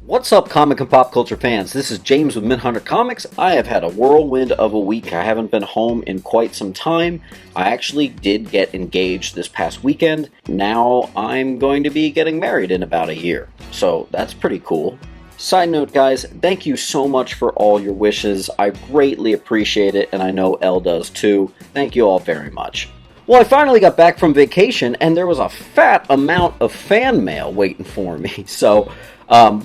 What's up, comic and pop culture fans? This is James with Minhunter Comics. I have had a whirlwind of a week. I haven't been home in quite some time. I actually did get engaged this past weekend. Now I'm going to be getting married in about a year. So that's pretty cool. Side note, guys, thank you so much for all your wishes. I greatly appreciate it, and I know Elle does too. Thank you all very much. Well, I finally got back from vacation, and there was a fat amount of fan mail waiting for me. So,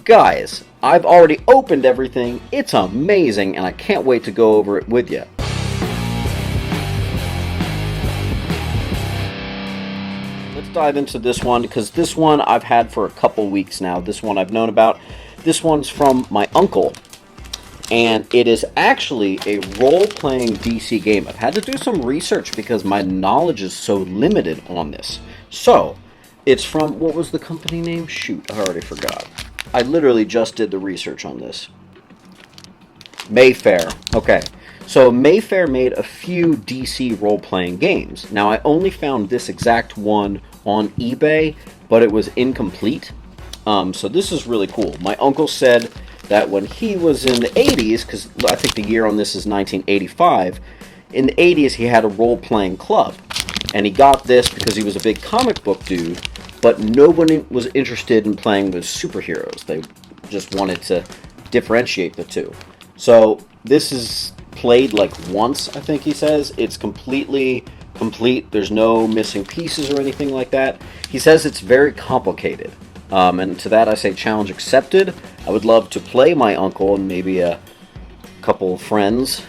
guys, I've already opened everything. It's amazing, and I can't wait to go over it with you. Let's dive into this one, because this one I've had for a couple weeks now. This one I've known about. This one's from my uncle, and it is actually a role-playing DC game. I've had to do some research because my knowledge is so limited on this. So, it's from, what was the company name? Shoot, I already forgot. I literally just did the research on this. Mayfair. Okay. So Mayfair made a few DC role-playing games. Now, I only found this exact one on eBay, but it was incomplete. So this is really cool. My uncle said that when he was in the 80s, because I think the year on this is 1985, in the 80s he had a role-playing club. And he got this because he was a big comic book dude, but nobody was interested in playing with superheroes. They just wanted to differentiate the two. So this is played like once, I think he says. It's completely complete. There's no missing pieces or anything like that. He says it's very complicated. And to that I say challenge accepted. I would love to play my uncle and maybe a couple of friends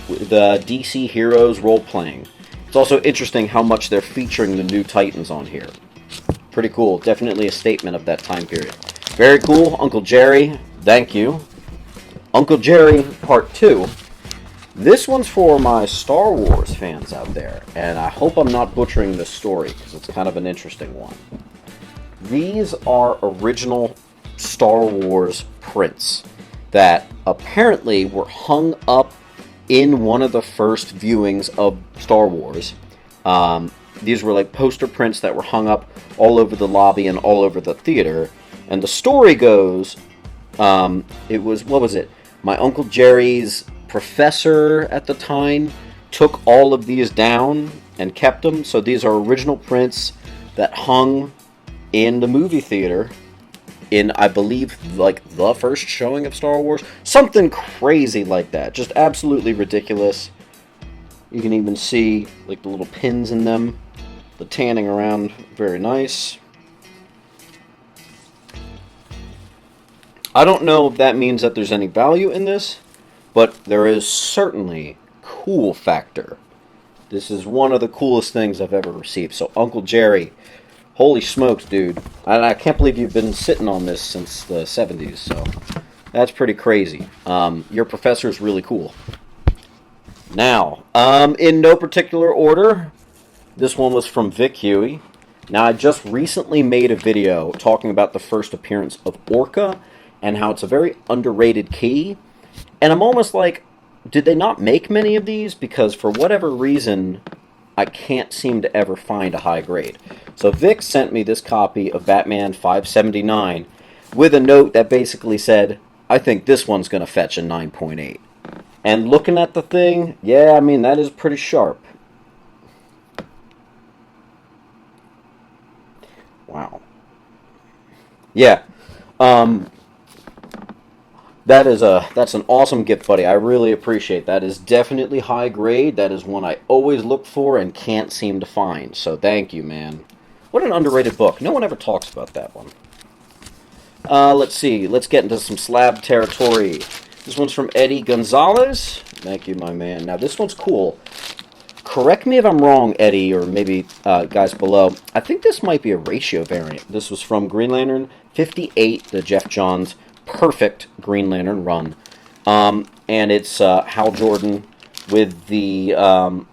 with DC Heroes role-playing. It's also interesting how much they're featuring the new Titans on here. Pretty cool. Definitely a statement of that time period. Very cool. Uncle Jerry, thank you. Uncle Jerry Part 2. This one's for my Star Wars fans out there, and I hope I'm not butchering this story because it's kind of an interesting one. These are original Star Wars prints that apparently were hung up in one of the first viewings of Star Wars. These were like poster prints that were hung up all over the lobby and all over the theater. And the story goes, it was, what was it? My Uncle Jerry's professor at the time took all of these down and kept them. So these are original prints that hung in the movie theater in, I believe, like the first showing of Star Wars. Something crazy like that. Just absolutely ridiculous. You can even see like the little pins in them. The tanning around, very nice. I don't know if that means that there's any value in this, but there is certainly cool factor. This is one of the coolest things I've ever received. So Uncle Jerry, holy smokes, dude. And I can't believe you've been sitting on this since the 70s, so that's pretty crazy. Your professor's really cool. Now, in no particular order, this one was from Vic Huey. Now, I just recently made a video talking about the first appearance of Orca and how it's a very underrated key. And I'm almost like, did they not make many of these? Because for whatever reason, I can't seem to ever find a high grade. So Vic sent me this copy of Batman 579 with a note that basically said, I think this one's going to fetch a 9.8. And looking at the thing, yeah, I mean, that is pretty sharp. Wow. Yeah. That's an awesome gift, buddy. I really appreciate that. That is definitely high grade. That is one I always look for and can't seem to find. So thank you, man. What an underrated book. No one ever talks about that one. Let's see. Let's get into some slab territory. This one's from Eddie Gonzalez. Thank you, my man. Now, this one's cool. Correct me if I'm wrong, Eddie, or maybe guys below. I think this might be a ratio variant. This was from Green Lantern 58, the Jeff Johns perfect Green Lantern run. And it's Hal Jordan with the... oh,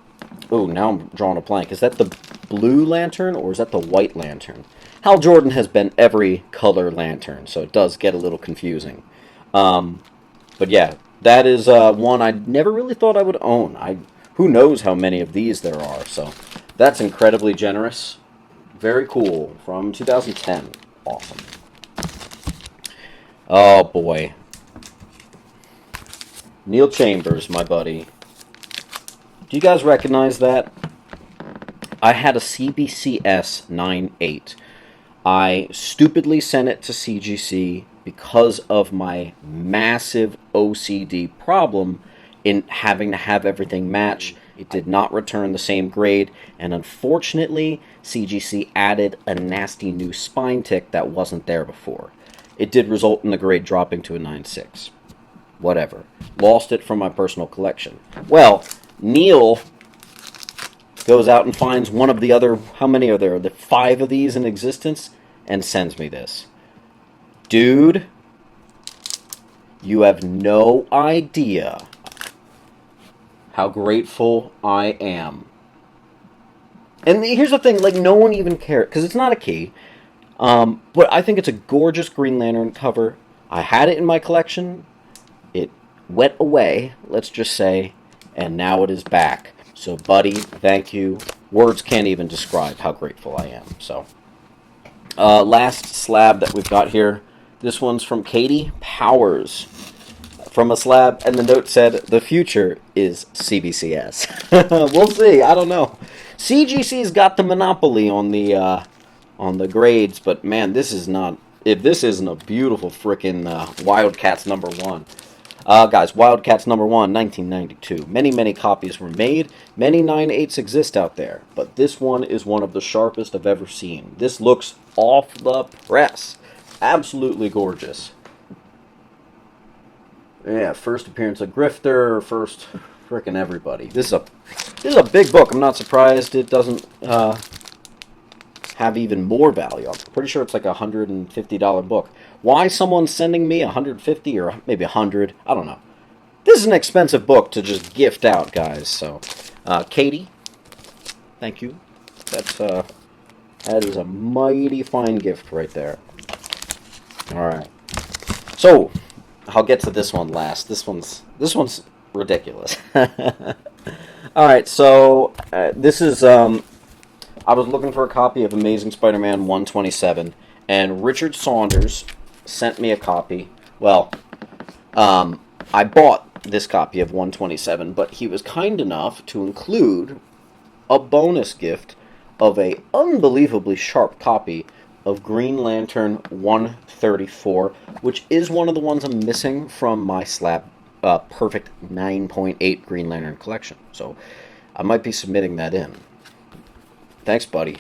now I'm drawing a blank. Is that the blue lantern or is that the white lantern? Hal Jordan has been every color lantern, so it does get a little confusing. But yeah, that is one I never really thought I would own. Who knows how many of these there are, so that's incredibly generous. Very cool, from 2010. Awesome. Oh, boy. Neil Chambers, my buddy. Do you guys recognize that? I had a CBCS 9.8. I stupidly sent it to CGC because of my massive OCD problem in having to have everything match. It did not return the same grade, and unfortunately, CGC added a nasty new spine tick that wasn't there before. It did result in the grade dropping to a 9.6. Whatever. Lost it from my personal collection. Well, Neil goes out and finds one of the other, how many are there? The 5 of these in existence, and sends me this. Dude, you have no idea how grateful I am. And here's the thing, like, no one even cared, because it's not a key, but I think it's a gorgeous Green Lantern cover. I had it in my collection. It went away, let's just say, and now it is back. So, buddy, thank you. Words can't even describe how grateful I am. So, last slab that we've got here. This one's from Katie Powers. From a slab, and the note said, "The future is CBCS." We'll see. I don't know. CGC's got the monopoly on the grades, but man, this is not. If this isn't a beautiful frickin' Wildcats #1. Guys, Wildcats #1, 1992. Many copies were made. Many 9.8s exist out there, but this one is one of the sharpest I've ever seen. This looks off the press. Absolutely gorgeous. Yeah, first appearance of Grifter, first frickin' everybody. This is a big book. I'm not surprised it doesn't have even more value. I'm pretty sure it's like a $150 book. Why someone's sending me $150 or maybe $100? I don't know. This is an expensive book to just gift out, guys. So, Katie, thank you. That is a mighty fine gift right there. All right. So, I'll get to this one last. This one's ridiculous. All right. So, this is I was looking for a copy of Amazing Spider-Man 127, and Richard Saunders sent me a copy. Well, I bought this copy of 127, but he was kind enough to include a bonus gift of a unbelievably sharp copy of Green Lantern 134, which is one of the ones I'm missing from my slab perfect 9.8 Green Lantern collection. So I might be submitting that in. Thanks, buddy.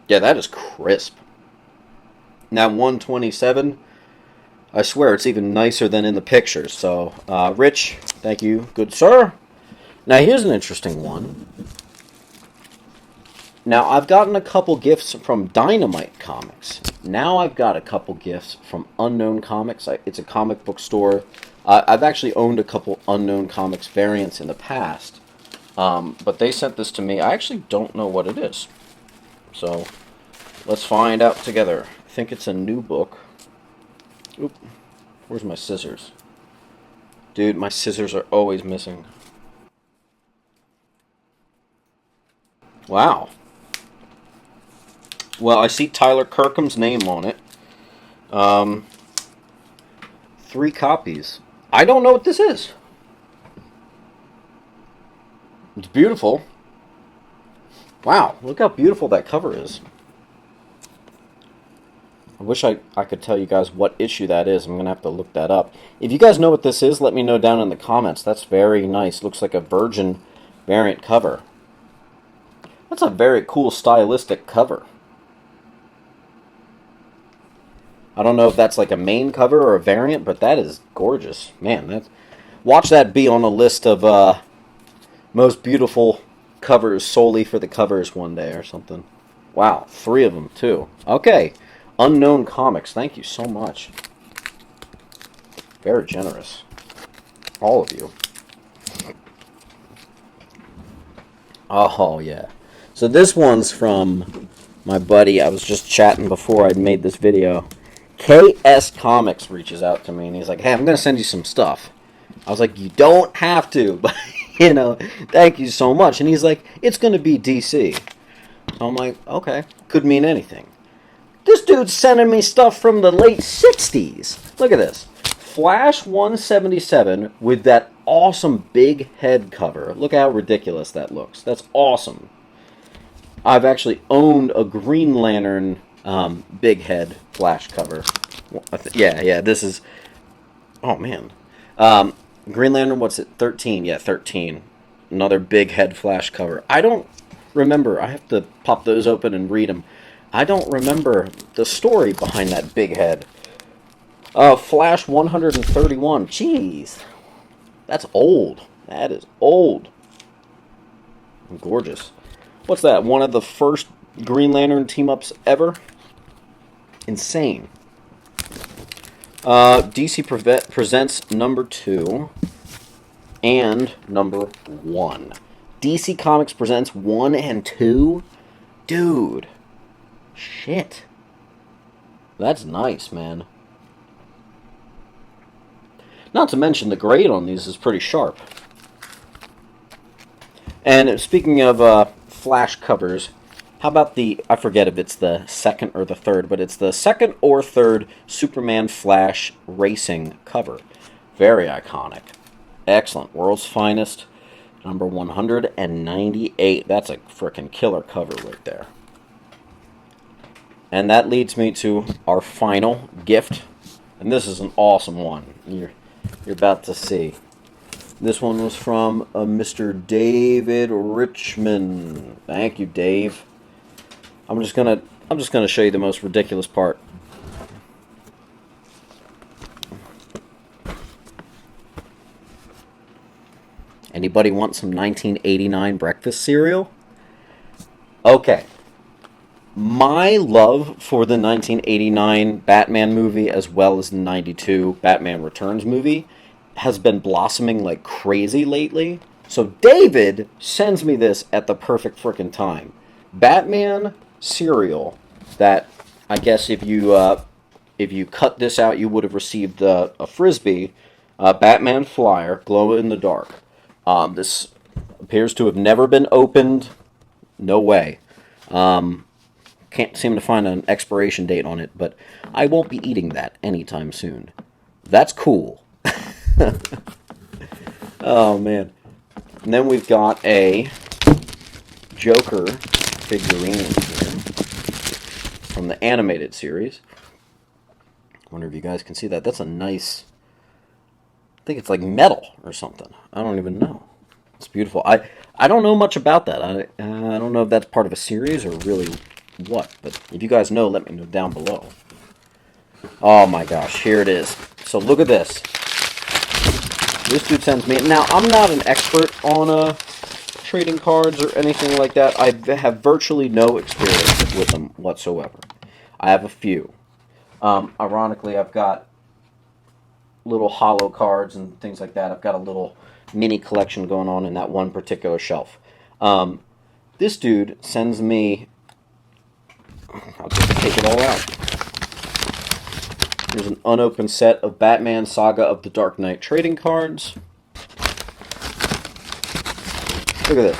Yeah, that is crisp. Now 127, I swear it's even nicer than in the pictures. So, Rich, thank you, good sir. Now here's an interesting one. Now I've gotten a couple gifts from Dynamite Comics. Now I've got a couple gifts from Unknown Comics. It's a comic book store. I've actually owned a couple Unknown Comics variants in the past. But they sent this to me. I actually don't know what it is. So, let's find out together. I think it's a new book. Oop. Where's my scissors? Dude, my scissors are always missing. Wow. Well, I see Tyler Kirkham's name on it. 3 copies. I don't know what this is. It's beautiful. Wow, look how beautiful that cover is. I wish I could tell you guys what issue that is. I'm going to have to look that up. If you guys know what this is, let me know down in the comments. That's very nice. Looks like a Virgin variant cover. That's a very cool stylistic cover. I don't know if that's like a main cover or a variant, but that is gorgeous. Man, watch that be on a list of most beautiful covers solely for the covers one day or something. Wow, 3 of them too. Okay, Unknown Comics, thank you so much. Very generous. All of you. Oh, yeah. So this one's from my buddy. I was just chatting before I'd made this video. KS Comics reaches out to me and he's like, "Hey, I'm going to send you some stuff." I was like, "You don't have to, but, you know, thank you so much." And he's like, "It's going to be DC." So I'm like, okay, could mean anything. This dude's sending me stuff from the late 60s. Look at this. Flash 177 with that awesome big head cover. Look how ridiculous that looks. That's awesome. I've actually owned a Green Lantern big head Flash cover. Yeah, this is... Oh, man. Green Lantern, what's it? 13. Yeah, 13. Another big head Flash cover. I don't remember. I have to pop those open and read them. I don't remember the story behind that big head. Flash 131. Jeez. That's old. That is old. Gorgeous. What's that? One of the first Green Lantern team-ups ever? Insane. DC presents number 2 and number 1. DC Comics presents 1 and 2? Dude. Shit. That's nice, man. Not to mention the grade on these is pretty sharp. And speaking of Flash covers, how about the, I forget if it's the second or the third, but it's the second or third Superman Flash Racing cover. Very iconic. Excellent. World's Finest, number 198. That's a frickin' killer cover right there. And that leads me to our final gift. And this is an awesome one. You're about to see. This one was from Mr. David Richmond. Thank you, Dave. I'm just gonna show you the most ridiculous part. Anybody want some 1989 breakfast cereal? Okay. My love for the 1989 Batman movie as well as the 92 Batman Returns movie has been blossoming like crazy lately. So David sends me this at the perfect frickin' time. Batman cereal that I guess if you cut this out you would have received a Frisbee Batman flyer, glow in the dark. This appears to have never been opened. No way. Can't seem to find an expiration date on it, but I won't be eating that anytime soon. That's cool. Oh, man. And then we've got a Joker figurine here from the animated series. I wonder if you guys can see that. That's a nice... I think it's like metal or something. I don't even know. It's beautiful. I don't know much about that. I don't know if that's part of a series or really what. But if you guys know, let me know down below. Oh my gosh, here it is. So look at this. This dude sends me... Now, I'm not an expert on trading cards or anything like that. I have virtually no experience with them whatsoever. I have a few. Ironically, I've got little hollow cards and things like that. I've got a little mini collection going on in that one particular shelf. This dude sends me... I'll just take it all out. Here's an unopened set of Batman Saga of the Dark Knight trading cards. Look at this.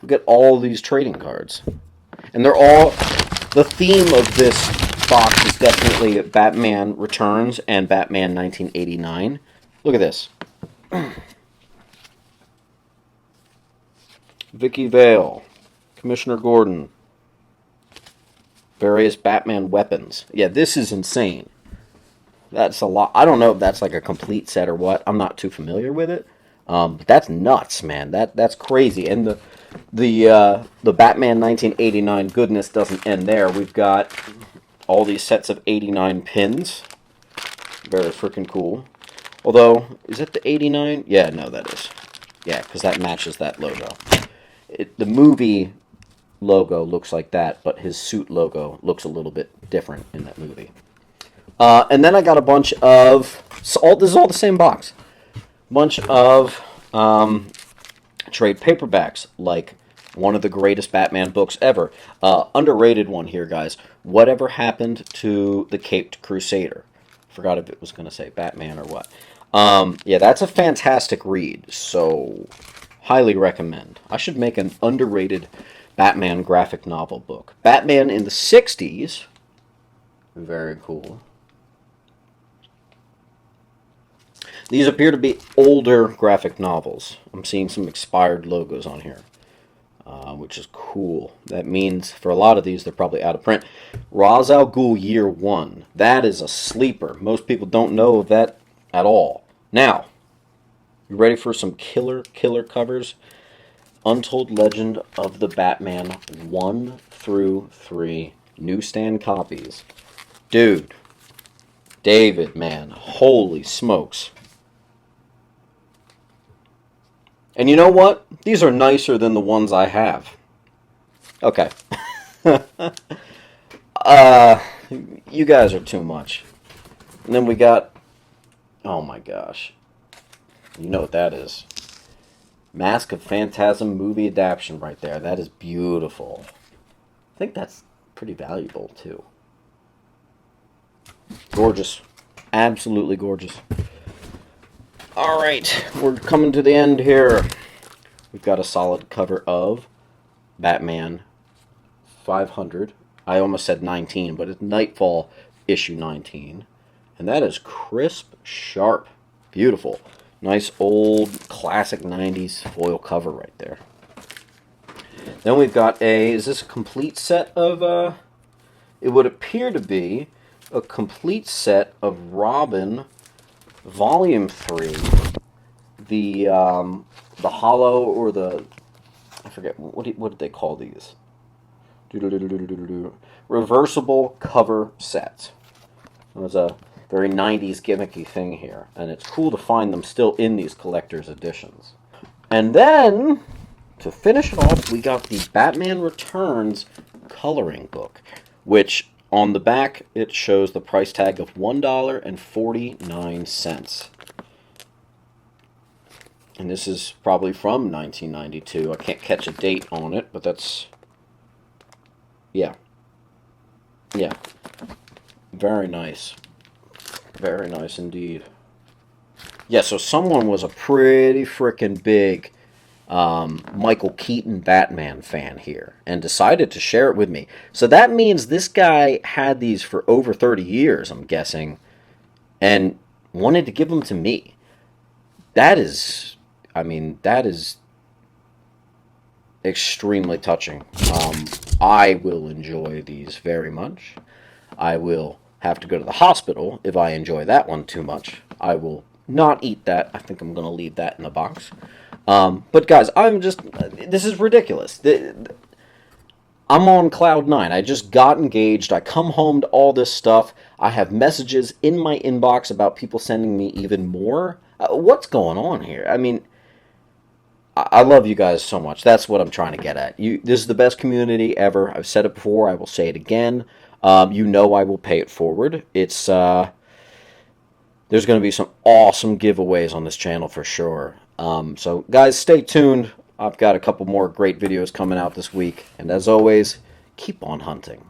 Look at all these trading cards. And they're all... The theme of this box is definitely Batman Returns and Batman 1989. Look at this. Vicky Vale. Commissioner Gordon. Various Batman weapons. Yeah, this is insane. That's a lot. I don't know if that's like a complete set or what. I'm not too familiar with it. But that's nuts, man. That's crazy. And the Batman 1989 goodness doesn't end there. We've got all these sets of 89 pins. Very freaking cool. Although, is it the 89? Yeah, no, that is. Yeah, because that matches that logo. The movie logo looks like that, but his suit logo looks a little bit different in that movie. And then I got a bunch of... this is all the same box. Bunch of trade paperbacks, like one of the greatest Batman books ever. Underrated one here, guys. Whatever Happened to the Caped Crusader? Forgot if it was going to say Batman or what. Yeah, that's a fantastic read. So, Highly recommend. I should make an underrated Batman graphic novel book. Batman in the 60s. Very cool. These appear to be older graphic novels. I'm seeing some expired logos on here, which is cool. That means for a lot of these, they're probably out of print. Ra's al Ghul Year 1. That is a sleeper. Most people don't know of that at all. Now, you ready for some killer covers? Untold Legend of the Batman 1 through 3 newsstand copies. Dude, David, man, holy smokes. And you know what? These are nicer than the ones I have. Okay. You guys are too much. And then we got, oh my gosh. You know what that is. Mask of Phantasm movie adaptation right there. That is beautiful. I think that's pretty valuable too. Gorgeous. Absolutely gorgeous. Alright, we're coming to the end here. We've got a solid cover of Batman 500. I almost said 19, but it's Nightfall Issue 19. And that is crisp, sharp, beautiful. Nice old classic 90s foil cover right there. Then we've got is this a complete set of, it would appear to be a complete set of Robin Volume 3, the hollow or the, I forget, what did they call these? Reversible cover set. It was a very 90s gimmicky thing here, and it's cool to find them still in these collector's editions. And then, to finish it off, we got the Batman Returns coloring book, which on the back, it shows the price tag of $1.49. And this is probably from 1992. I can't catch a date on it, but that's... Yeah. Yeah. Very nice. Very nice indeed. Yeah, so someone was a pretty frickin' big Michael Keaton Batman fan here and decided to share it with me. So that means this guy had these for over 30 years, I'm guessing, and wanted to give them to me. That is, I mean, that is extremely touching. I will enjoy these very much. I will have to go to the hospital if I enjoy that one too much. I will not eat that. I think I'm going to leave that in the box. But guys, this is ridiculous. I'm on cloud 9. I just got engaged. I come home to all this stuff. I have messages in my inbox about people sending me even more. What's going on here? I mean, I love you guys so much. That's what I'm trying to get at. This is the best community ever. I've said it before. I will say it again. You know I will pay it forward. It's there's going to be some awesome giveaways on this channel for sure. So guys, stay tuned. I've got a couple more great videos coming out this week. And as always, keep on hunting.